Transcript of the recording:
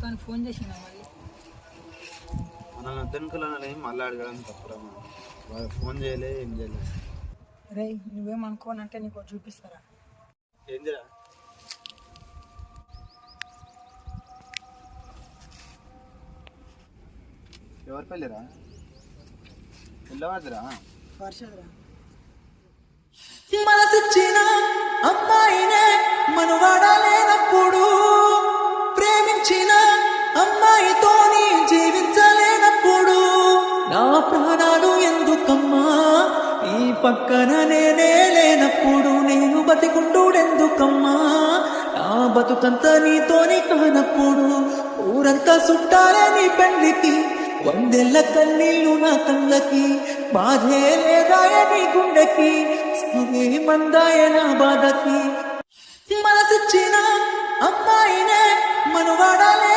అని ఫోన్ చేసినా మరి. మన అద్దెనుకలు మళ్ళీ అడగడం తప్పురా. వాళ్ళు ఫోన్ చేయలే, ఏం చేయలేదు. రే నువ్వేమనుకోనంటే నీకు ఒకటి చూపిస్తారా? ఏందిరా? ఎవరి పెళ్ళిరా? వెళ్ళవద్దురా. వర్షరా మనసిచ్చిన అమ్మాయినే మనవాడలేనప్పుడు, ప్రేమించిన అమ్మాయితోని జీవించలేనప్పుడు, నా ప్రాణాలు ఎందుకమ్మా ఈ పక్కన నేనే లేనప్పుడు, నేను బతికుండూడెందుకమ్మా నా బతుకంతా నీతోని కానప్పుడు, ఊరంతా చుట్టాలే నీ పెళ్లికి, వందెళ్ళ కన్నీళ్ళు నా కళ్ళకి, బాధే లేదాయ నీ గుండెకి, మందాయ నా బాధకి. మనసిచ్చిన అమ్మాయినే మనవాడాలే